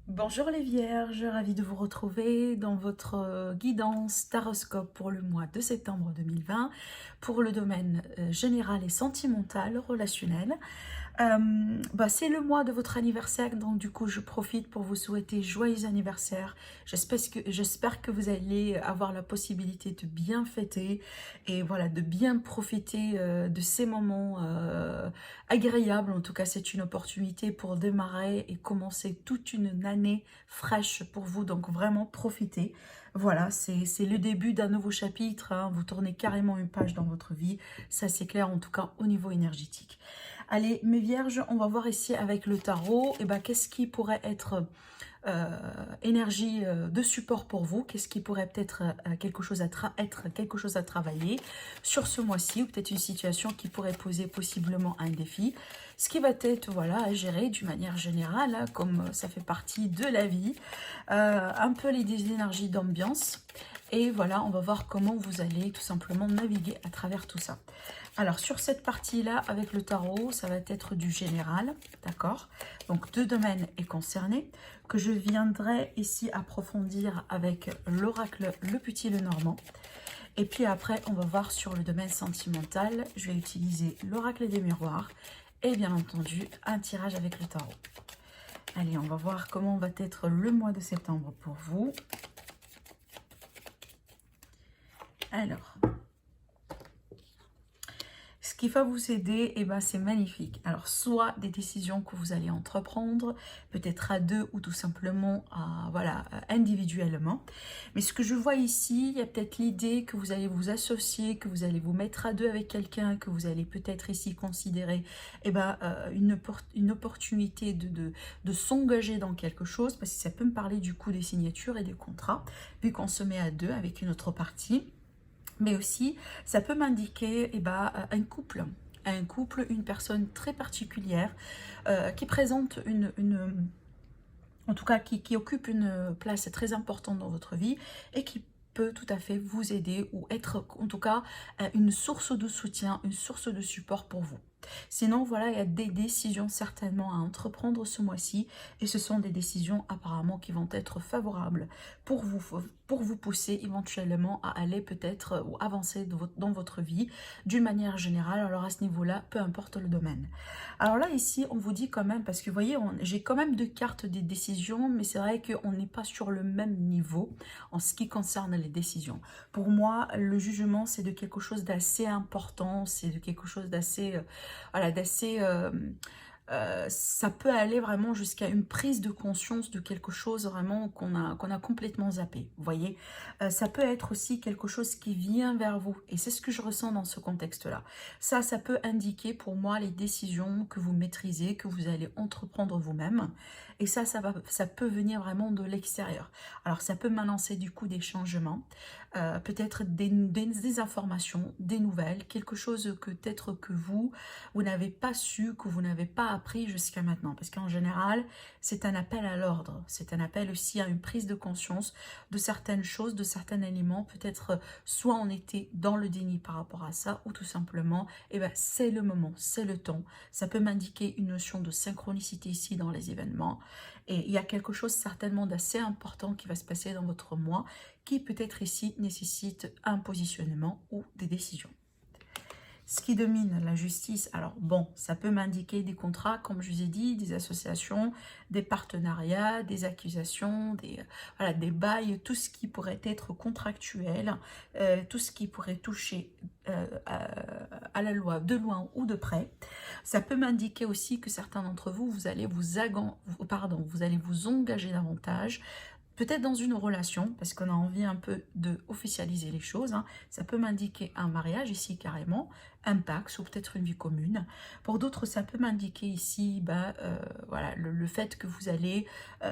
Bonjour les Vierges, ravie de vous retrouver dans votre guidance taroscope pour le mois de septembre 2020 pour le domaine général et sentimental, relationnel. C'est le mois de votre anniversaire, donc du coup je profite pour vous souhaiter joyeux anniversaire. J'espère que vous allez avoir la possibilité de bien fêter et voilà, de bien profiter de ces moments agréables. En tout cas, c'est une opportunité pour démarrer et commencer toute une année fraîche pour vous, donc vraiment profitez. Voilà, c'est le début d'un nouveau chapitre, hein. Vous tournez carrément une page dans votre vie, ça c'est clair, en tout cas au niveau énergétique. Allez, mes vierges, on va voir ici avec le tarot, et ben, qu'est-ce qui pourrait être énergie de support pour vous, qu'est-ce qui pourrait peut-être être quelque chose à travailler sur ce mois-ci, ou peut-être une situation qui pourrait poser possiblement un défi, ce qui va être voilà, à gérer d'une manière générale, hein, comme ça fait partie de la vie, un peu les énergies d'ambiance, et voilà, on va voir comment vous allez tout simplement naviguer à travers tout ça. Alors, sur cette partie-là, avec le tarot, ça va être du général, d'accord? Donc, deux domaines est concerné, que je viendrai ici approfondir avec l'oracle Le Petit Le Normand. Et puis après, on va voir sur le domaine sentimental, je vais utiliser l'oracle des miroirs et bien entendu, un tirage avec le tarot. Allez, on va voir comment va être le mois de septembre pour vous. Alors... ce qui va vous aider, eh ben, c'est magnifique. Alors, soit des décisions que vous allez entreprendre, peut-être à deux ou tout simplement voilà, individuellement. Mais ce que je vois ici, il y a peut-être l'idée que vous allez vous associer, que vous allez vous mettre à deux avec quelqu'un, que vous allez peut-être ici considérer eh ben, une opportunité de s'engager dans quelque chose, parce que ça peut me parler du coup des signatures et des contrats, vu qu'on se met à deux avec une autre partie. Mais aussi, ça peut m'indiquer un couple, une personne très particulière qui présente en tout cas qui occupe une place très importante dans votre vie et qui peut tout à fait vous aider ou être en tout cas une source de soutien, une source de support pour vous. Sinon, voilà, il y a des décisions certainement à entreprendre ce mois-ci et ce sont des décisions apparemment qui vont être favorables pour vous pousser éventuellement à aller peut-être ou avancer dans votre vie d'une manière générale. Alors à ce niveau-là, peu importe le domaine. Alors là, ici, on vous dit quand même, parce que vous voyez, j'ai quand même deux cartes des décisions, mais c'est vrai qu'on n'est pas sur le même niveau en ce qui concerne les décisions. Pour moi, le jugement, c'est de quelque chose d'assez important, c'est de quelque chose d'assez... voilà, d'assez... ça peut aller vraiment jusqu'à une prise de conscience de quelque chose vraiment qu'on a complètement zappé, vous voyez. Ça peut être aussi quelque chose qui vient vers vous, et c'est ce que je ressens dans ce contexte-là. Ça peut indiquer pour moi les décisions que vous maîtrisez, que vous allez entreprendre vous-même, et ça peut venir vraiment de l'extérieur. Alors ça peut m'annoncer du coup des changements, peut-être des informations, des nouvelles, quelque chose que peut-être que vous n'avez pas su, que vous n'avez pas appris jusqu'à maintenant. Parce qu'en général, c'est un appel à l'ordre. C'est un appel aussi à une prise de conscience de certaines choses, de certains éléments. Peut-être soit on était dans le déni par rapport à ça, ou tout simplement, eh ben, c'est le moment, c'est le temps. Ça peut m'indiquer une notion de synchronicité ici dans les événements. Et il y a quelque chose certainement d'assez important qui va se passer dans votre mois, qui peut-être ici nécessite un positionnement ou des décisions. Ce qui domine la justice, alors bon, ça peut m'indiquer des contrats, comme je vous ai dit, des associations, des partenariats, des accusations, voilà, des bails, tout ce qui pourrait être contractuel, tout ce qui pourrait toucher à la loi de loin ou de près. Ça peut m'indiquer aussi que certains d'entre vous, vous allez vous engager davantage, peut-être dans une relation, parce qu'on a envie un peu de officialiser les choses, hein. Ça peut m'indiquer un mariage ici carrément, un Pax ou peut-être une vie commune. Pour d'autres, ça peut m'indiquer ici voilà, le fait que vous allez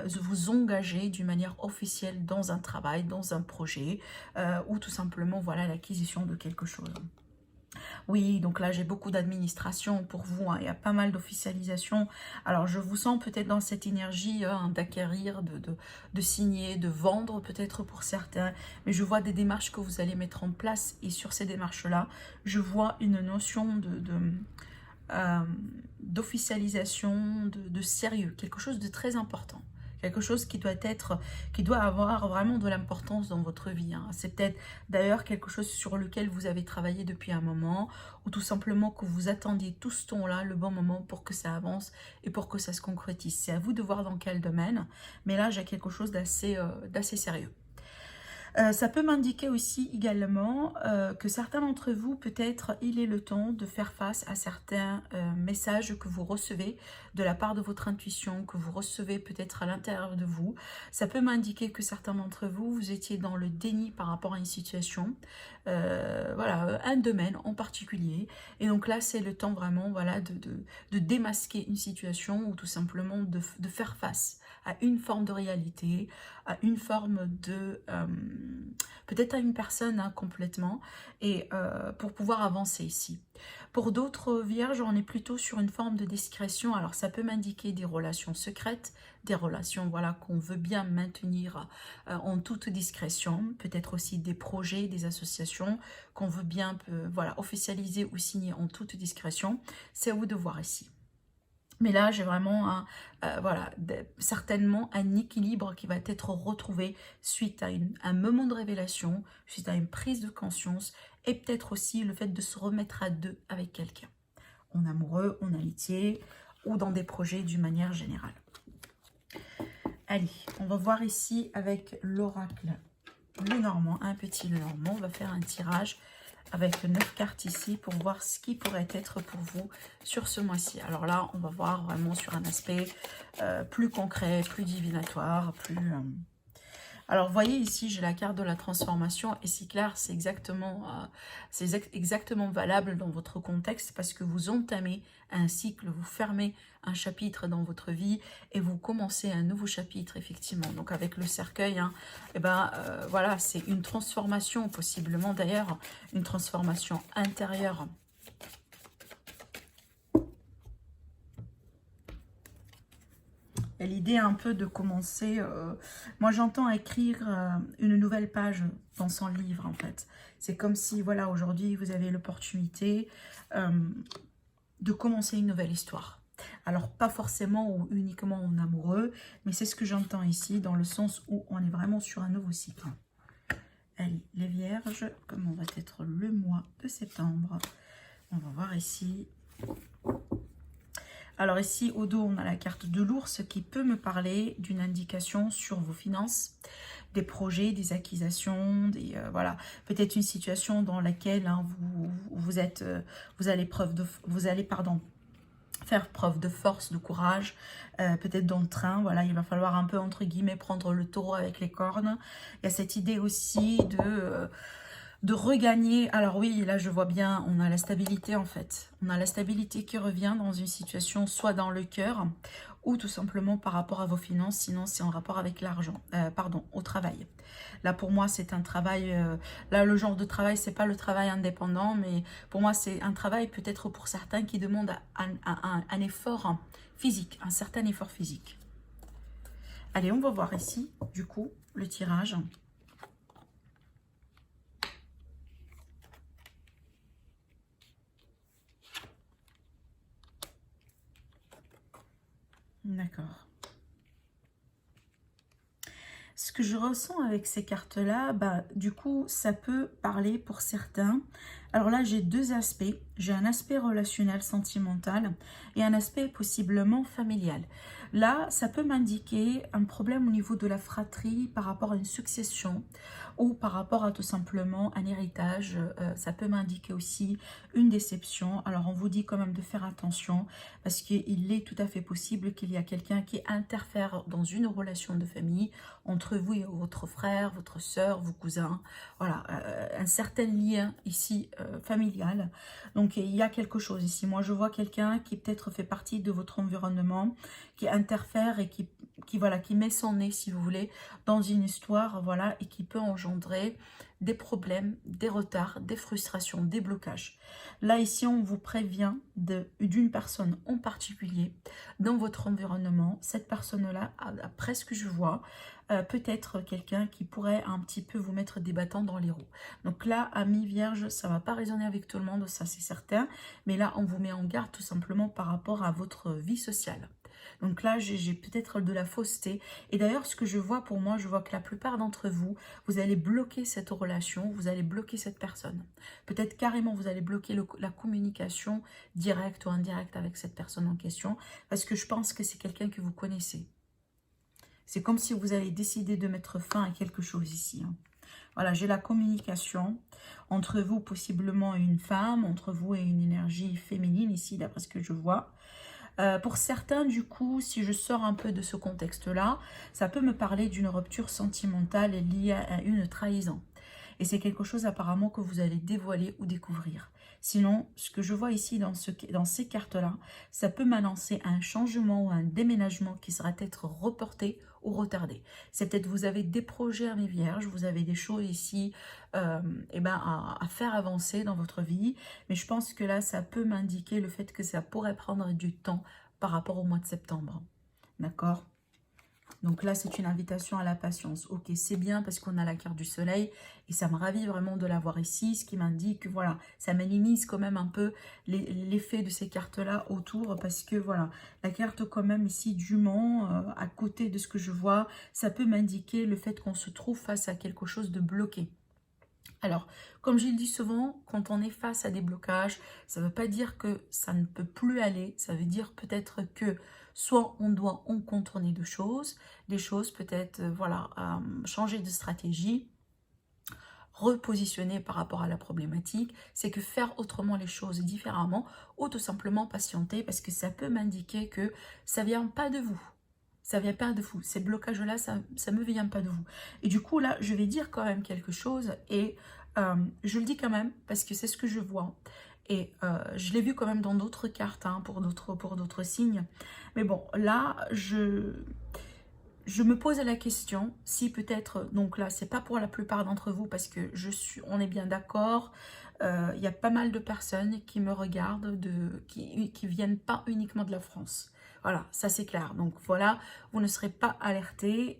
vous engager d'une manière officielle dans un travail, dans un projet, ou tout simplement voilà, l'acquisition de quelque chose. Oui, donc là, j'ai beaucoup d'administration pour vous, hein. Il y a pas mal d'officialisation. Alors, je vous sens peut-être dans cette énergie hein, d'acquérir, de signer, de vendre peut-être pour certains. Mais je vois des démarches que vous allez mettre en place. Et sur ces démarches-là, je vois une notion d'officialisation, de sérieux. Quelque chose de très important. quelque chose qui doit avoir vraiment de l'importance dans votre vie, hein. C'est peut-être d'ailleurs quelque chose sur lequel vous avez travaillé depuis un moment, ou tout simplement que vous attendiez tout ce temps-là, le bon moment pour que ça avance et pour que ça se concrétise. C'est à vous de voir dans quel domaine, mais là j'ai quelque chose d'assez sérieux. Ça peut m'indiquer aussi également que certains d'entre vous, peut-être, il est le temps de faire face à certains messages que vous recevez de la part de votre intuition, que vous recevez peut-être à l'intérieur de vous. Ça peut m'indiquer que certains d'entre vous, vous étiez dans le déni par rapport à une situation, voilà, un domaine en particulier. Et donc là, c'est le temps vraiment, voilà, de démasquer une situation ou tout simplement de faire face à une forme de réalité, à une forme de... peut-être à une personne, hein, complètement, et pour pouvoir avancer ici. Pour d'autres vierges, on est plutôt sur une forme de discrétion. Alors ça peut m'indiquer des relations secrètes, des relations, voilà, qu'on veut bien maintenir en toute discrétion, peut-être aussi des projets, des associations qu'on veut bien voilà, officialiser ou signer en toute discrétion. C'est à vous de voir ici. Mais là, j'ai vraiment voilà, certainement un équilibre qui va être retrouvé suite à un moment de révélation, suite à une prise de conscience, et peut-être aussi le fait de se remettre à deux avec quelqu'un, en amoureux, en amitié, ou dans des projets d'une manière générale. Allez, on va voir ici avec l'oracle Lenormand, un petit Lenormand. On va faire un tirage avec 9 cartes ici pour voir ce qui pourrait être pour vous sur ce mois-ci. Alors là, on va voir vraiment sur un aspect plus concret, plus divinatoire, plus... Alors, vous voyez ici, j'ai la carte de la transformation et c'est clair, c'est exactement valable dans votre contexte parce que vous entamez un cycle, vous fermez un chapitre dans votre vie et vous commencez un nouveau chapitre, effectivement. Donc, avec le cercueil, hein, et ben, voilà, c'est une transformation, possiblement d'ailleurs, une transformation intérieure. L'idée un peu de commencer, moi j'entends écrire une nouvelle page dans son livre en fait. C'est comme si voilà, aujourd'hui vous avez l'opportunité de commencer une nouvelle histoire. Alors pas forcément ou uniquement en amoureux, mais c'est ce que j'entends ici dans le sens où on est vraiment sur un nouveau cycle. Allez, les vierges, comment va être le mois de septembre? On va voir ici. Alors ici, au dos, on a la carte de l'ours qui peut me parler d'une indication sur vos finances, des projets, des acquisitions, voilà, peut-être une situation dans laquelle hein, vous allez faire preuve de force, de courage, peut-être dans le train, voilà, il va falloir un peu, entre guillemets, prendre le taureau avec les cornes. Il y a cette idée aussi de regagner. Alors oui, là je vois bien, on a la stabilité en fait. On a la stabilité qui revient dans une situation, soit dans le cœur, ou tout simplement par rapport à vos finances, sinon c'est en rapport avec l'argent, pardon, au travail. Là pour moi c'est un travail, là le genre de travail c'est pas le travail indépendant, mais pour moi c'est un travail peut-être pour certains qui demande un effort physique, un certain effort physique. Allez, on va voir ici du coup le tirage. D'accord. Ce que je ressens avec ces cartes-là, bah, du coup, ça peut parler pour certains. Alors là, j'ai deux aspects. J'ai un aspect relationnel, sentimental et un aspect possiblement familial. Là, ça peut m'indiquer un problème au niveau de la fratrie par rapport à une succession ou par rapport à tout simplement un héritage. Ça peut m'indiquer aussi une déception. Alors, on vous dit quand même de faire attention parce qu'il est tout à fait possible qu'il y a quelqu'un qui interfère dans une relation de famille entre vous et votre frère, votre soeur, vos cousins. Voilà, un certain lien ici familial. Donc, il y a quelque chose ici. Moi, je vois quelqu'un qui peut-être fait partie de votre environnement, qui interfère et voilà, qui met son nez, si vous voulez, dans une histoire, voilà, et qui peut engendrer des problèmes, des retards, des frustrations, des blocages. Là, ici, on vous prévient d'une personne en particulier dans votre environnement. Cette personne-là, après ce que je vois, peut-être quelqu'un qui pourrait un petit peu vous mettre des bâtons dans les roues. Donc là, amis vierges, ça ne va pas résonner avec tout le monde, ça c'est certain. Mais là, on vous met en garde tout simplement par rapport à votre vie sociale. Donc là, j'ai peut-être de la fausseté. Et d'ailleurs, ce que je vois pour moi, je vois que la plupart d'entre vous, vous allez bloquer cette relation, vous allez bloquer cette personne. Peut-être carrément, vous allez bloquer la communication directe ou indirecte avec cette personne en question, parce que je pense que c'est quelqu'un que vous connaissez. C'est comme si vous allez décider de mettre fin à quelque chose ici. Hein. Voilà, j'ai la communication entre vous, possiblement et une femme, entre vous et une énergie féminine ici, d'après ce que je vois. Pour certains, du coup, si je sors un peu de ce contexte-là, ça peut me parler d'une rupture sentimentale liée à une trahison. Et c'est quelque chose apparemment que vous allez dévoiler ou découvrir. Sinon, ce que je vois ici dans ces cartes-là, ça peut m'annoncer un changement ou un déménagement qui sera peut-être reporté ou retardé. C'est peut-être vous avez des projets à mes vierges, vous avez des choses ici à faire avancer dans votre vie. Mais je pense que là, ça peut m'indiquer le fait que ça pourrait prendre du temps par rapport au mois de septembre. D'accord ? Donc là, c'est une invitation à la patience. Ok, c'est bien parce qu'on a la carte du soleil et ça me ravit vraiment de l'avoir ici, ce qui m'indique que voilà, ça minimise quand même un peu l'effet de ces cartes-là autour parce que voilà, la carte quand même ici du Mont, à côté de ce que je vois, ça peut m'indiquer le fait qu'on se trouve face à quelque chose de bloqué. Alors, comme je le dis souvent, quand on est face à des blocages, ça ne veut pas dire que ça ne peut plus aller. Ça veut dire peut-être que soit on doit en contourner des choses peut-être, voilà, changer de stratégie, repositionner par rapport à la problématique. C'est que faire autrement les choses différemment ou tout simplement patienter parce que ça peut m'indiquer que ça ne vient pas de vous. Ça vient pas de vous. Ces blocages-là, ça me vient pas de vous. Et du coup, là, je vais dire quand même quelque chose. Et je le dis quand même parce que c'est ce que je vois. Et je l'ai vu quand même dans d'autres cartes, hein, pour d'autres signes. Mais bon, là, je me pose la question si peut-être, donc là, c'est pas pour la plupart d'entre vous parce que on est bien d'accord. Il y a pas mal de personnes qui me regardent, qui viennent pas uniquement de la France. Voilà, ça c'est clair. Donc voilà, vous ne serez pas alertés.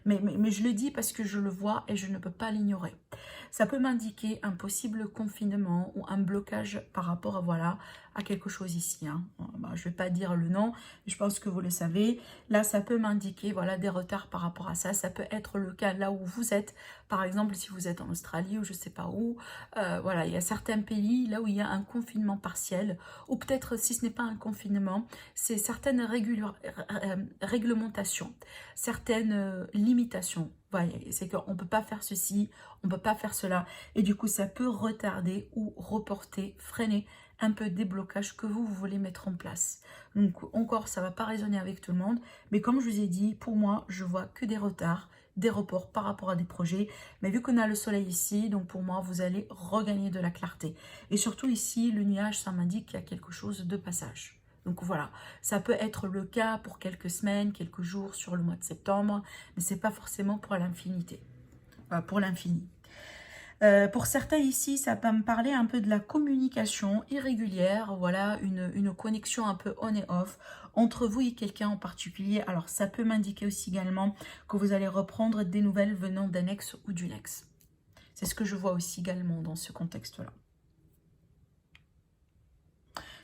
Mais je le dis parce que je le vois et je ne peux pas l'ignorer. Ça peut m'indiquer un possible confinement ou un blocage par rapport à, voilà, à quelque chose ici. Hein. Je ne vais pas dire le nom, je pense que vous le savez. Là, ça peut m'indiquer, voilà, des retards par rapport à ça. Ça peut être le cas là où vous êtes. Par exemple, si vous êtes en Australie ou je ne sais pas où. Voilà, il y a certains pays là où il y a un confinement partiel. Ou peut-être, si ce n'est pas un confinement, c'est certaines réglementations, certaines limitations. Voyez, c'est qu'on ne peut pas faire ceci, on ne peut pas faire cela. Et du coup, ça peut retarder ou reporter, freiner un peu des blocages que vous voulez mettre en place. Donc encore, ça ne va pas résonner avec tout le monde. Mais comme je vous ai dit, pour moi, je vois que des retards, des reports par rapport à des projets. Mais vu qu'on a le soleil ici, donc pour moi, vous allez regagner de la clarté. Et surtout ici, le nuage, ça m'indique qu'il y a quelque chose de passage. Donc voilà, ça peut être le cas pour quelques semaines, quelques jours sur le mois de septembre, mais ce n'est pas forcément pour l'infinité, pour l'infini. Pour certains ici, ça peut me parler un peu de la communication irrégulière, voilà, une connexion un peu on et off entre vous et quelqu'un en particulier. Alors ça peut m'indiquer aussi également que vous allez reprendre des nouvelles venant d'un ex ou d'une ex. C'est ce que je vois aussi également dans ce contexte-là.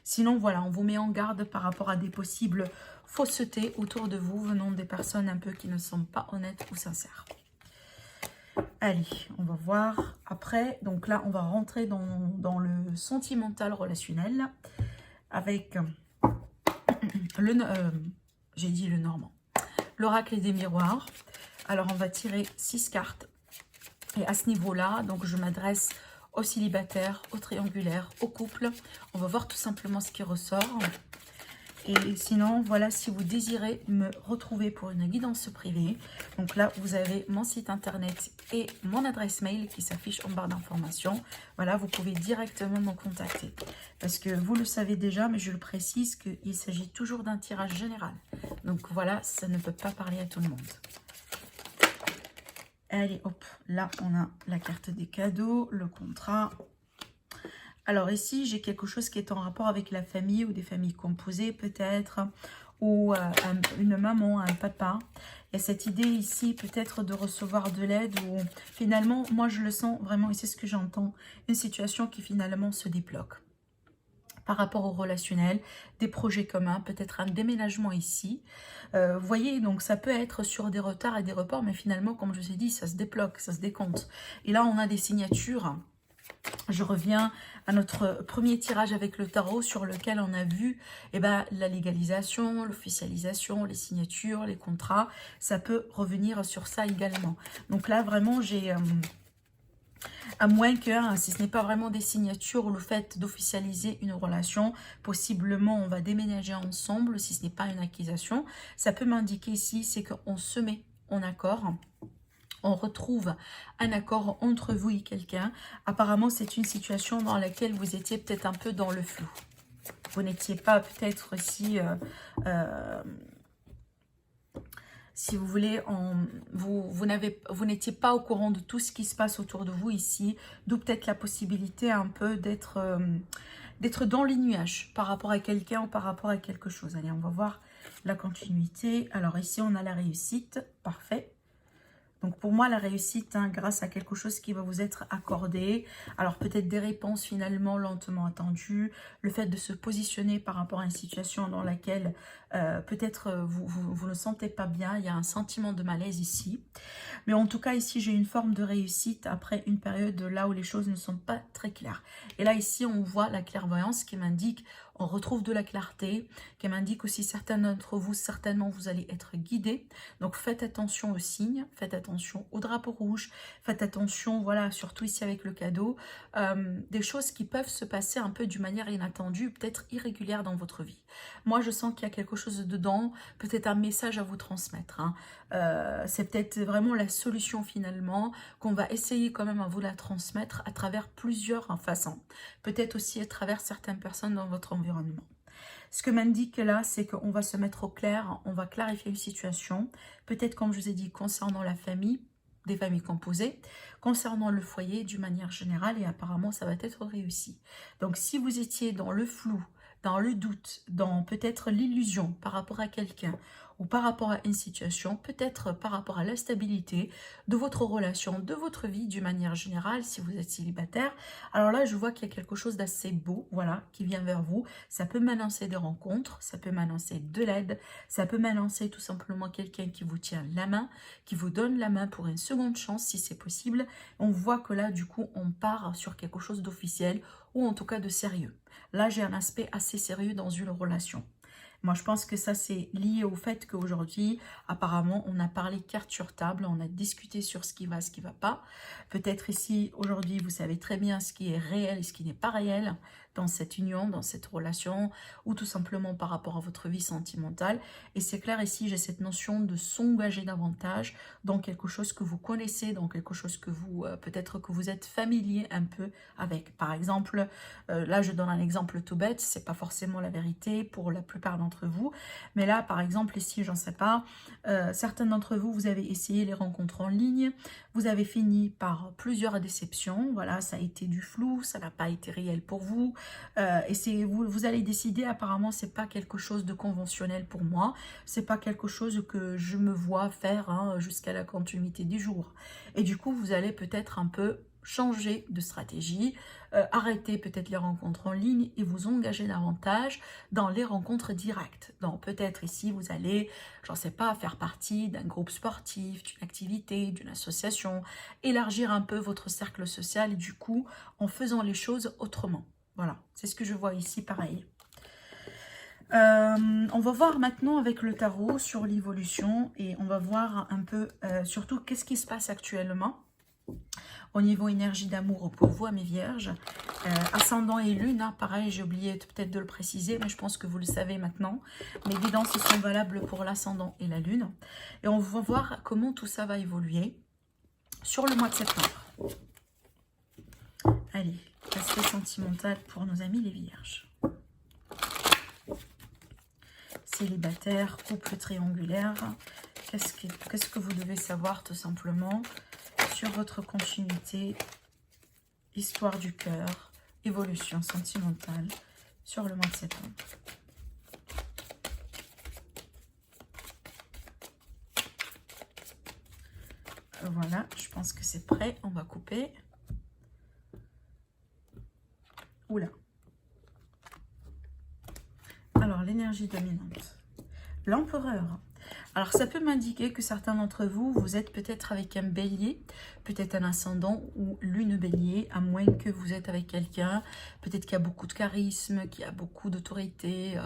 Sinon, voilà, on vous met en garde par rapport à des possibles faussetés autour de vous, venant des personnes un peu qui ne sont pas honnêtes ou sincères. Allez, on va voir après. Donc là, on va rentrer dans le sentimental relationnel avec j'ai dit le normand. L'oracle des miroirs. Alors, on va tirer 6 cartes. Et à ce niveau-là, donc je m'adresse aux célibataires, aux triangulaires, aux couples. On va voir tout simplement ce qui ressort. Et sinon, voilà, si vous désirez me retrouver pour une guidance privée, donc là, vous avez mon site internet et mon adresse mail qui s'affiche en barre d'informations. Voilà, vous pouvez directement me contacter. Parce que vous le savez déjà, mais je le précise qu'il s'agit toujours d'un tirage général. Donc voilà, ça ne peut pas parler à tout le monde. Allez, hop, là, on a la carte des cadeaux, le contrat. Alors ici, j'ai quelque chose qui est en rapport avec la famille ou des familles composées peut-être, ou une maman, un papa. Il y a cette idée ici peut-être de recevoir de l'aide ou finalement, moi je le sens vraiment et c'est ce que j'entends, une situation qui finalement se débloque. par rapport au relationnel, des projets communs, peut-être un déménagement ici. Vous voyez, donc ça peut être sur des retards et des reports, mais finalement, comme je vous ai dit, ça se débloque, ça se décompte. Et là, on a des signatures. Je reviens à notre premier tirage avec le tarot sur lequel on a vu la légalisation, l'officialisation, les signatures, les contrats. Ça peut revenir sur ça également. Donc là, vraiment, j'ai... à moins que, si ce n'est pas vraiment des signatures ou le fait d'officialiser une relation, possiblement on va déménager ensemble, si ce n'est pas une accusation. Ça peut m'indiquer ici, c'est qu'on se met en accord. On retrouve un accord entre vous et quelqu'un. Apparemment, c'est une situation dans laquelle vous étiez peut-être un peu dans le flou. Vous n'étiez pas peut-être si vous voulez, vous n'étiez pas au courant de tout ce qui se passe autour de vous ici, d'où peut-être la possibilité un peu d'être dans les nuages par rapport à quelqu'un ou par rapport à quelque chose. Allez, on va voir la continuité. Alors ici, on a la réussite, parfait. Donc pour moi, la réussite, grâce à quelque chose qui va vous être accordé, alors peut-être des réponses finalement lentement attendues, le fait de se positionner par rapport à une situation dans laquelle peut-être vous ne sentez pas bien, il y a un sentiment de malaise ici. Mais en tout cas, ici, j'ai une forme de réussite après une période là où les choses ne sont pas très claires. Et là, ici, on voit la clairvoyance qui m'indique, on retrouve de la clarté, qui m'indique aussi certains d'entre vous, certainement, vous allez être guidés. Donc, faites attention aux signes, faites attention au drapeau rouge, faites attention, voilà, surtout ici avec le cadeau, des choses qui peuvent se passer un peu d'une manière inattendue, peut-être irrégulière dans votre vie. Moi, je sens qu'il y a quelque chose dedans, peut-être un message à vous transmettre. C'est peut-être vraiment la solution finalement qu'on va essayer quand même à vous la transmettre à travers plusieurs façons. Peut-être aussi à travers certaines personnes dans votre environnement. Ce que m'indique là, c'est qu'on va se mettre au clair, on va clarifier une situation. Peut-être comme je vous ai dit, concernant la famille, des familles composées, concernant le foyer d'une manière générale et apparemment ça va être réussi. Donc si vous étiez dans le flou, dans le doute, dans peut-être l'illusion par rapport à quelqu'un ou par rapport à une situation, peut-être par rapport à la stabilité de votre relation, de votre vie d'une manière générale, si vous êtes célibataire, alors là je vois qu'il y a quelque chose d'assez beau, voilà, qui vient vers vous. Ça peut m'annoncer des rencontres, ça peut m'annoncer de l'aide, ça peut m'annoncer tout simplement quelqu'un qui vous tient la main, qui vous donne la main pour une seconde chance si c'est possible. On voit que là du coup on part sur quelque chose d'officiel ou en tout cas de sérieux. Là j'ai un aspect assez sérieux dans une relation. Moi, je pense que ça, c'est lié au fait qu'aujourd'hui, apparemment, on a parlé carte sur table, on a discuté sur ce qui va pas. Peut-être ici, aujourd'hui, vous savez très bien ce qui est réel et ce qui n'est pas réel dans cette union, dans cette relation, ou tout simplement par rapport à votre vie sentimentale. Et c'est clair, ici, j'ai cette notion de s'engager davantage dans quelque chose que vous connaissez, dans quelque chose que vous, peut-être que vous êtes familier un peu avec. Par exemple, là, je donne un exemple tout bête, c'est pas forcément la vérité pour la plupart d'entre vous, mais là, par exemple, ici, j'en sais pas, certains d'entre vous, vous avez essayé les rencontres en ligne, vous avez fini par plusieurs déceptions, voilà, ça a été du flou, ça n'a pas été réel pour vous, et vous allez décider, apparemment, c'est pas quelque chose de conventionnel pour moi, c'est pas quelque chose que je me vois faire jusqu'à la continuité du jour. Et du coup, vous allez peut-être un peu changer de stratégie, arrêter peut-être les rencontres en ligne et vous engager davantage dans les rencontres directes. Donc peut-être ici vous allez, j'en sais pas, faire partie d'un groupe sportif, d'une activité, d'une association, élargir un peu votre cercle social et du coup en faisant les choses autrement. Voilà, c'est ce que je vois ici pareil. On va voir maintenant avec le tarot sur l'évolution et on va voir un peu surtout qu'est-ce qui se passe actuellement au niveau énergie d'amour pour vous, mes vierges. Ascendant et lune, pareil, j'ai oublié peut-être de le préciser, mais je pense que vous le savez maintenant. Les guidances sont valables pour l'ascendant et la lune. Et on va voir comment tout ça va évoluer sur le mois de septembre. Allez, aspect sentimental pour nos amis les vierges. Célibataire, couple triangulaire. Qu'est-ce que vous devez savoir tout simplement sur votre continuité, histoire du cœur, évolution sentimentale sur le mois de septembre. Voilà, je pense que c'est prêt, on va couper. Oula. énergie dominante. L'empereur. Alors, ça peut m'indiquer que certains d'entre vous, vous êtes peut-être avec un bélier, peut-être un ascendant ou lune bélier, à moins que vous êtes avec quelqu'un, peut-être qui a beaucoup de charisme, qui a beaucoup d'autorité.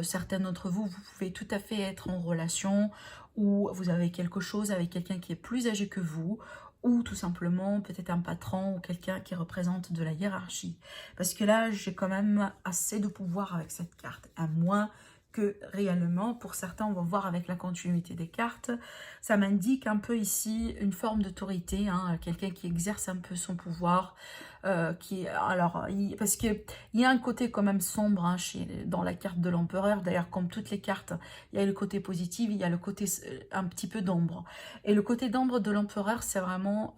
Certains d'entre vous, vous pouvez tout à fait être en relation ou vous avez quelque chose avec quelqu'un qui est plus âgé que vous, ou tout simplement peut-être un patron ou quelqu'un qui représente de la hiérarchie. Parce que là, j'ai quand même assez de pouvoir avec cette carte, à moins que réellement, pour certains, on va voir avec la continuité des cartes, ça m'indique un peu ici une forme d'autorité, hein, quelqu'un qui exerce un peu son pouvoir, parce qu'il y a un côté quand même sombre hein, dans la carte de l'empereur, d'ailleurs comme toutes les cartes, il y a le côté positif, il y a le côté un petit peu d'ombre, et le côté d'ombre de l'empereur, c'est vraiment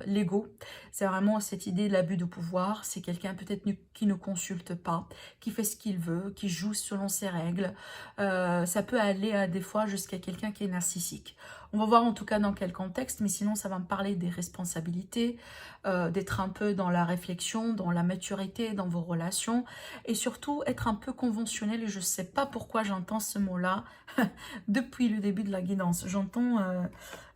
l'ego, c'est vraiment cette idée de l'abus de pouvoir, c'est quelqu'un peut-être qui ne consulte pas, qui fait ce qu'il veut, qui joue selon ses règles, ça peut aller des fois jusqu'à quelqu'un qui est narcissique. On va voir en tout cas dans quel contexte, mais sinon ça va me parler des responsabilités, d'être un peu dans la réflexion, dans la maturité, dans vos relations, et surtout être un peu conventionnel, et je ne sais pas pourquoi j'entends ce mot-là depuis le début de la guidance. J'entends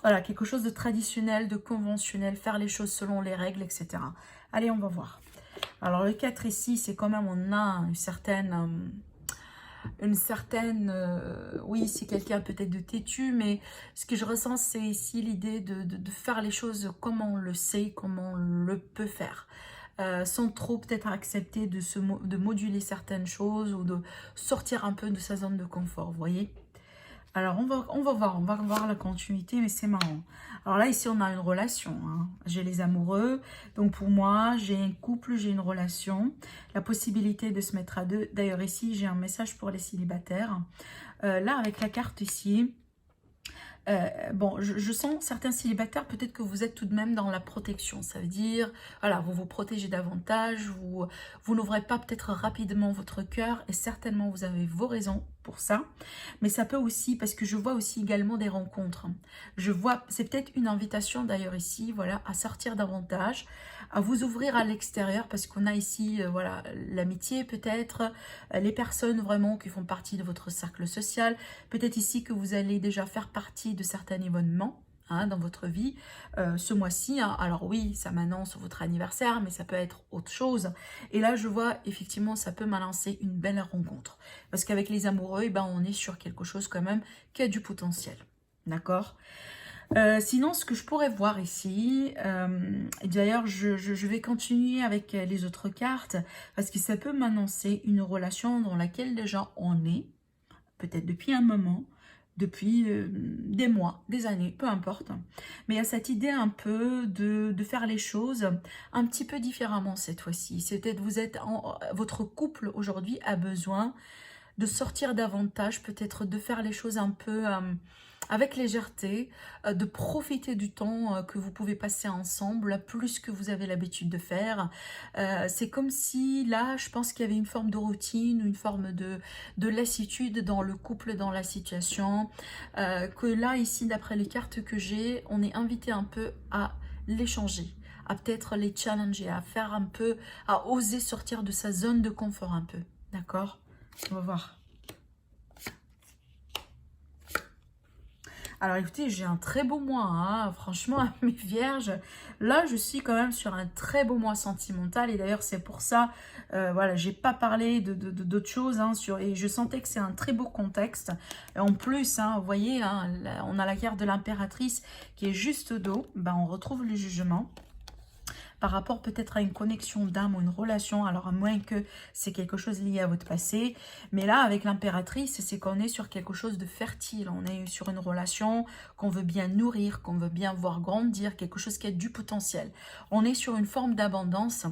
voilà, quelque chose de traditionnel, de conventionnel, faire les choses selon les règles, etc. Allez, on va voir. Alors le 4 ici, c'est quand même, on a une certaine oui, c'est quelqu'un peut-être de têtu, mais ce que je ressens, c'est ici l'idée de faire les choses comme on le sait, comme on le peut faire. Sans trop peut-être accepter de moduler certaines choses ou de sortir un peu de sa zone de confort, vous voyez. Alors, on va voir la continuité, mais c'est marrant. Alors là, ici, on a une relation. Hein. J'ai les amoureux. Donc, pour moi, j'ai un couple, j'ai une relation. La possibilité de se mettre à deux. D'ailleurs, ici, j'ai un message pour les célibataires. Là, avec la carte ici, bon, je sens certains célibataires, peut-être que vous êtes tout de même dans la protection. Ça veut dire, voilà, vous vous protégez davantage, vous n'ouvrez pas peut-être rapidement votre cœur, et certainement vous avez vos raisons pour ça. Mais ça peut aussi, parce que je vois aussi également des rencontres. Je vois, c'est peut-être une invitation d'ailleurs ici, voilà, à sortir davantage, à vous ouvrir à l'extérieur, parce qu'on a ici, voilà, l'amitié peut-être, les personnes vraiment qui font partie de votre cercle social, peut-être ici que vous allez déjà faire partie de certains événements hein, dans votre vie ce mois-ci. Hein. Alors oui, ça m'annonce votre anniversaire, mais ça peut être autre chose. Et là, je vois effectivement, ça peut m'annoncer une belle rencontre. Parce qu'avec les amoureux, eh ben, on est sur quelque chose quand même qui a du potentiel. D'accord ? Sinon, ce que je pourrais voir ici, d'ailleurs, je vais continuer avec les autres cartes, parce que ça peut m'annoncer une relation dans laquelle déjà on est, peut-être depuis un moment, depuis des mois, des années, peu importe. Mais il y a cette idée un peu de faire les choses un petit peu différemment cette fois-ci. C'est peut-être votre couple aujourd'hui a besoin de sortir davantage, peut-être de faire les choses un peu avec légèreté, de profiter du temps que vous pouvez passer ensemble, plus que vous avez l'habitude de faire. C'est comme si là, je pense qu'il y avait une forme de routine, une forme de lassitude dans le couple, dans la situation, que là, ici, d'après les cartes que j'ai, on est invité un peu à l'échanger, à peut-être les challenger, à faire un peu, à oser sortir de sa zone de confort un peu, d'accord ? On va voir. Alors écoutez, j'ai un très beau mois, hein. Franchement, mes vierges, là je suis quand même sur un très beau mois sentimental, et d'ailleurs c'est pour ça, voilà, j'ai pas parlé d'autres choses, hein, et je sentais que c'est un très beau contexte. Et en plus, hein, vous voyez, hein, là, on a la carte de l'impératrice qui est juste au dos, ben, on retrouve le jugement. Par rapport peut-être à une connexion d'âme ou une relation, alors à moins que c'est quelque chose lié à votre passé. Mais là, avec l'impératrice, c'est qu'on est sur quelque chose de fertile. On est sur une relation qu'on veut bien nourrir, qu'on veut bien voir grandir, quelque chose qui a du potentiel. On est sur une forme d'abondance,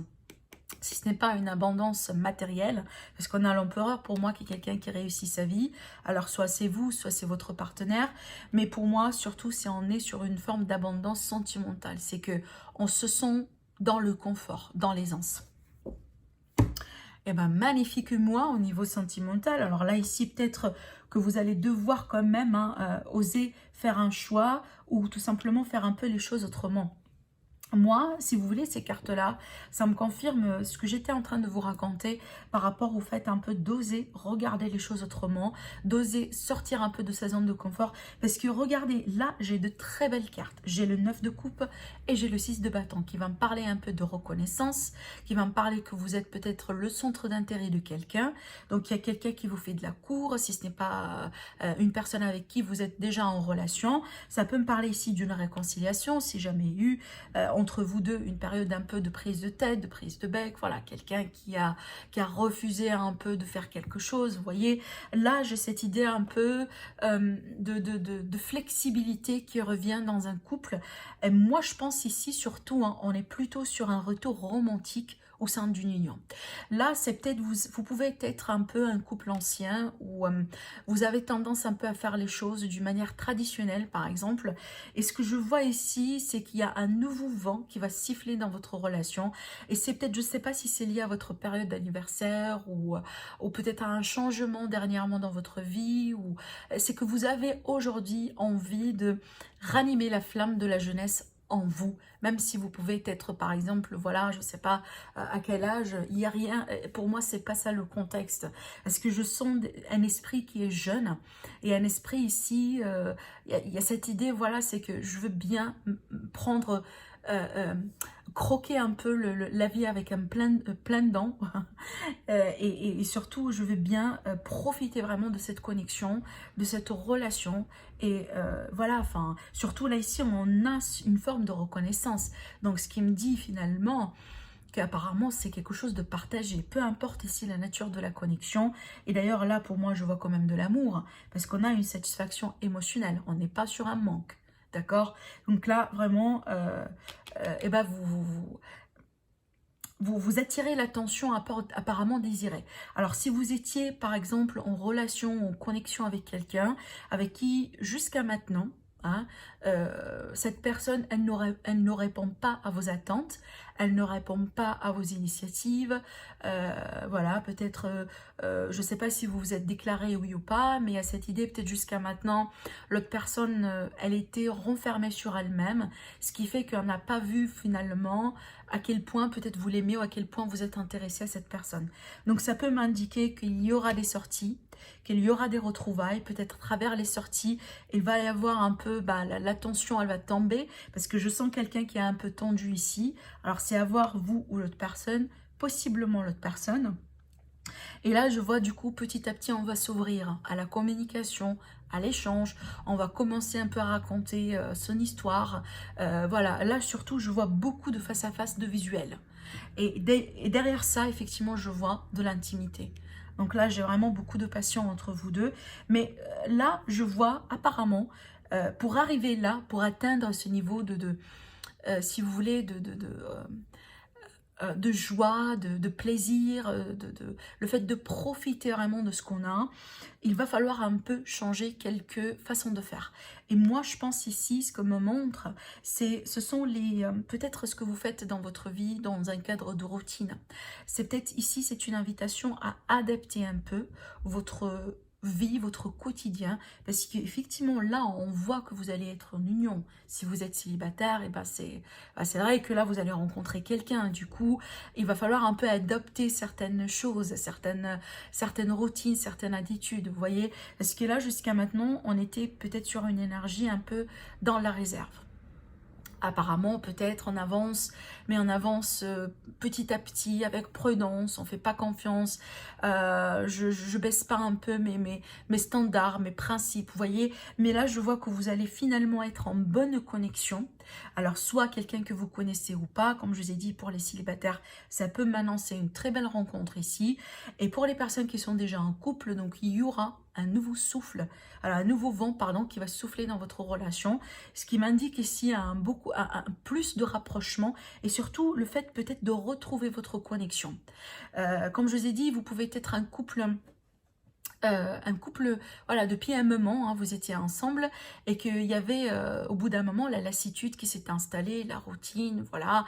si ce n'est pas une abondance matérielle, parce qu'on a l'empereur pour moi qui est quelqu'un qui réussit sa vie. Alors soit c'est vous, soit c'est votre partenaire, mais pour moi surtout c'est on est sur une forme d'abondance sentimentale. C'est que on se sent dans le confort, dans l'aisance. Et bien, magnifique mois au niveau sentimental. Alors là, ici, peut-être que vous allez devoir quand même oser faire un choix ou tout simplement faire un peu les choses autrement. Moi, si vous voulez, ces cartes-là, ça me confirme ce que j'étais en train de vous raconter par rapport au fait un peu d'oser regarder les choses autrement, d'oser sortir un peu de sa zone de confort. Parce que regardez, là, j'ai de très belles cartes. J'ai le 9 de coupe et j'ai le 6 de bâton qui va me parler un peu de reconnaissance, qui va me parler que vous êtes peut-être le centre d'intérêt de quelqu'un. Donc, il y a quelqu'un qui vous fait de la cour, si ce n'est pas une personne avec qui vous êtes déjà en relation. Ça peut me parler ici d'une réconciliation, si jamais eu entre vous deux une période un peu de prise de tête, de prise de bec, voilà, quelqu'un qui a refusé un peu de faire quelque chose, vous voyez. Là, j'ai cette idée un peu de flexibilité qui revient dans un couple. Et moi, je pense ici surtout, hein, on est plutôt sur un retour romantique au sein d'une union. Là, c'est peut-être, vous pouvez être un peu un couple ancien où vous avez tendance un peu à faire les choses d'une manière traditionnelle, par exemple. Et ce que je vois ici, c'est qu'il y a un nouveau vent qui va siffler dans votre relation. Et c'est peut-être, je ne sais pas si c'est lié à votre période d'anniversaire ou peut-être à un changement dernièrement dans votre vie. Ou c'est que vous avez aujourd'hui envie de ranimer la flamme de la jeunesse en vous, même si vous pouvez être par exemple, voilà, je sais pas à quel âge, il n'y a rien, pour moi c'est pas ça le contexte, parce que je sens un esprit qui est jeune, et un esprit ici, il y a cette idée, voilà, c'est que je veux bien prendre, euh, euh, croquer un peu la vie avec un plein de dents, et surtout je veux bien profiter vraiment de cette connexion, de cette relation, et voilà, enfin, surtout là ici on a une forme de reconnaissance, donc ce qui me dit finalement qu'apparemment c'est quelque chose de partagé, peu importe ici la nature de la connexion, et d'ailleurs là pour moi je vois quand même de l'amour, parce qu'on a une satisfaction émotionnelle, on n'est pas sur un manque, d'accord? Donc là vraiment, et ben vous attirez l'attention apparemment désirée. Alors si vous étiez par exemple en relation ou en connexion avec quelqu'un avec qui jusqu'à maintenant, hein, cette personne, elle ne répond pas à vos attentes, elle ne répond pas à vos initiatives, voilà, peut-être, je ne sais pas si vous vous êtes déclaré oui ou pas, mais il y a cette idée peut-être jusqu'à maintenant, l'autre personne, elle était renfermée sur elle-même, ce qui fait qu'on n'a pas vu finalement à quel point peut-être vous l'aimez ou à quel point vous êtes intéressé à cette personne. Donc ça peut m'indiquer qu'il y aura des sorties, qu'il y aura des retrouvailles, peut-être à travers les sorties, il va y avoir un peu, bah, la tension elle va tomber, parce que je sens quelqu'un qui est un peu tendu ici. Alors c'est à voir vous ou l'autre personne, possiblement l'autre personne. Et là, je vois du coup, petit à petit, on va s'ouvrir à la communication, à l'échange. On va commencer un peu à raconter son histoire. Voilà, là surtout, je vois beaucoup de face-à-face, de visuel. Et derrière ça, effectivement, je vois de l'intimité. Donc là, j'ai vraiment beaucoup de passion entre vous deux. Mais là, je vois apparemment, pour arriver là, pour atteindre ce niveau si vous voulez, de joie, de plaisir, le fait de profiter vraiment de ce qu'on a, il va falloir un peu changer quelques façons de faire. Et moi, je pense ici, ce que me montre, ce sont peut-être ce que vous faites dans votre vie, dans un cadre de routine. C'est peut-être ici, c'est une invitation à adapter un peu votre vie, votre quotidien, parce qu'effectivement là on voit que vous allez être en union. Si vous êtes célibataire, et ben c'est vrai que là vous allez rencontrer quelqu'un, du coup il va falloir un peu adopter certaines choses, certaines routines, certaines attitudes, vous voyez, parce que là jusqu'à maintenant on était peut-être sur une énergie un peu dans la réserve. Apparemment, peut-être on avance, mais on avance petit à petit, avec prudence, on ne fait pas confiance, je baisse pas un peu mes standards, mes principes, vous voyez. Mais là, je vois que vous allez finalement être en bonne connexion. Alors, soit quelqu'un que vous connaissez ou pas, comme je vous ai dit, pour les célibataires, ça peut m'annoncer une très belle rencontre ici. Et pour les personnes qui sont déjà en couple, donc il y aura un nouveau souffle, alors un nouveau vent, pardon, qui va souffler dans votre relation, ce qui m'indique ici un plus de rapprochement et surtout le fait peut-être de retrouver votre connexion. Comme je vous ai dit, vous pouvez être un couple, voilà, depuis un moment, hein, vous étiez ensemble et qu'il y avait au bout d'un moment la lassitude qui s'est installée, la routine, voilà,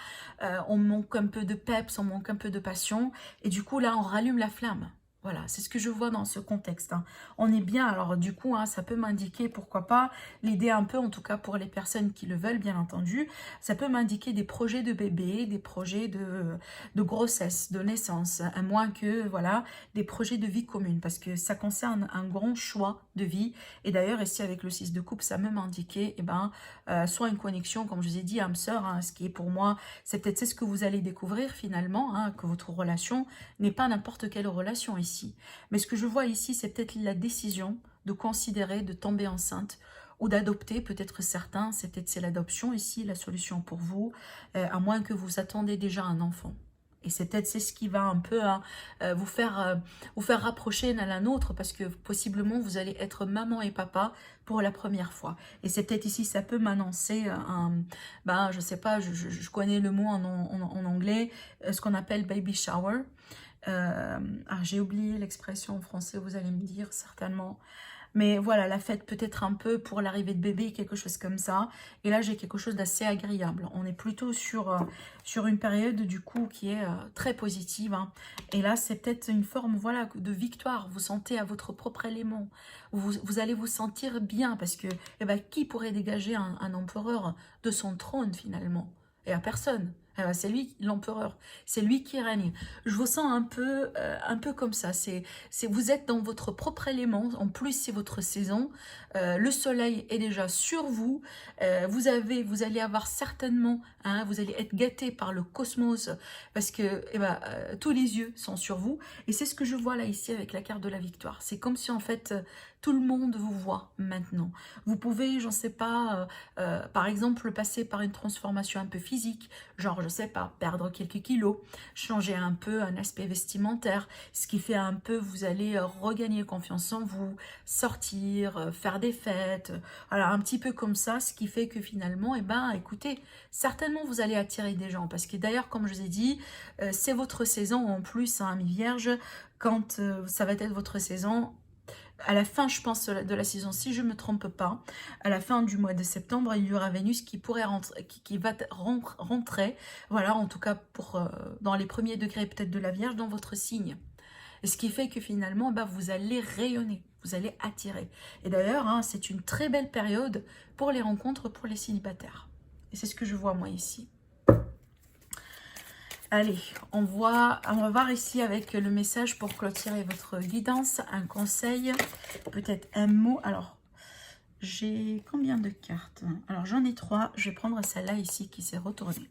on manque un peu de peps, on manque un peu de passion et du coup là on rallume la flamme. Voilà, c'est ce que je vois dans ce contexte, hein. On est bien, alors du coup, hein, ça peut m'indiquer, pourquoi pas, l'idée un peu, en tout cas pour les personnes qui le veulent, bien entendu, ça peut m'indiquer des projets de bébé, des projets de grossesse, de naissance, à moins que, voilà, des projets de vie commune, parce que ça concerne un grand choix de vie. Et d'ailleurs, ici, avec le 6 de coupe, ça peut m'indiquer, eh ben, soit une connexion, comme je vous ai dit, âme-sœur, hein, ce qui est pour moi, c'est peut-être c'est ce que vous allez découvrir finalement, hein, que votre relation n'est pas n'importe quelle relation ici. Mais ce que je vois ici, c'est peut-être la décision de considérer, de tomber enceinte ou d'adopter, peut-être certains, c'est peut-être c'est l'adoption ici, la solution pour vous, à moins que vous attendez déjà un enfant. Et c'est peut-être c'est ce qui va un peu hein, vous faire rapprocher l'un à l'autre parce que possiblement vous allez être maman et papa pour la première fois. Et c'est peut-être ici, ça peut m'annoncer ben, je sais pas, je connais le mot en anglais, ce qu'on appelle baby shower. J'ai oublié l'expression en français, vous allez me dire certainement. Mais voilà, la fête peut-être un peu pour l'arrivée de bébé, quelque chose comme ça. Et là, j'ai quelque chose d'assez agréable. On est plutôt sur une période du coup qui est très positive, hein. Et là, c'est peut-être une forme voilà, de victoire. Vous sentez à votre propre élément. Vous allez vous sentir bien parce que eh ben, qui pourrait dégager un empereur de son trône finalement? Et à personne. Eh ben, c'est lui l'empereur, c'est lui qui règne. Je vous sens un peu comme ça. Vous êtes dans votre propre élément. En plus, c'est votre saison. Le soleil est déjà sur vous. Vous allez avoir certainement, hein, vous allez être gâté par le cosmos parce que eh ben, tous les yeux sont sur vous. Et c'est ce que je vois là ici avec la carte de la victoire. C'est comme si en fait tout le monde vous voit maintenant. Vous pouvez, j'en sais pas, par exemple, passer par une transformation un peu physique, genre, je sais pas, perdre quelques kilos, changer un peu un aspect vestimentaire, ce qui fait un peu, vous allez regagner confiance en vous, sortir, faire des fêtes, voilà, un petit peu comme ça, ce qui fait que finalement, eh ben, écoutez, certainement vous allez attirer des gens, parce que d'ailleurs, comme je vous ai dit, c'est votre saison en plus, hein, mi-vierge, quand ça va être votre saison, à la fin, je pense, de la saison, si je ne me trompe pas, à la fin du mois de septembre, il y aura Vénus qui pourrait rentrer, qui va rentrer, voilà, en tout cas pour dans les premiers degrés peut-être de la Vierge, dans votre signe. Et ce qui fait que finalement, bah, vous allez rayonner, vous allez attirer. Et d'ailleurs, hein, c'est une très belle période pour les rencontres, pour les célibataires. Et c'est ce que je vois moi ici. Allez, on va voir ici avec le message pour clôturer votre guidance, un conseil, peut-être un mot. Alors, j'ai combien de cartes? Alors, j'en ai 3. Je vais prendre celle-là ici qui s'est retournée.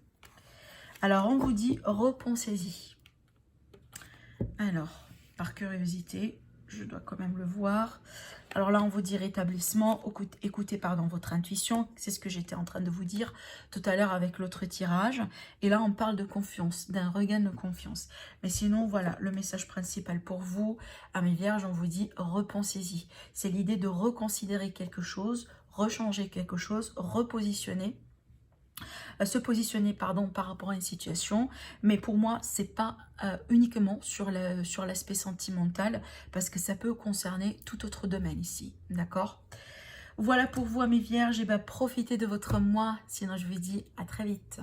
Alors, on vous dit, repensez-y. Alors, par curiosité, je dois quand même le voir. Alors là, on vous dit rétablissement, écoutez pardon, votre intuition. C'est ce que j'étais en train de vous dire tout à l'heure avec l'autre tirage. Et là, on parle de confiance, d'un regain de confiance. Mais sinon, voilà, le message principal pour vous, à mes vierges, on vous dit repensez-y. C'est l'idée de reconsidérer quelque chose, rechanger quelque chose, repositionner. Se positionner pardon, par rapport à une situation, mais pour moi c'est pas uniquement sur l'aspect sentimental parce que ça peut concerner tout autre domaine ici, d'accord? Voilà pour vous mes vierges, et ben profitez de votre mois, sinon je vous dis à très vite.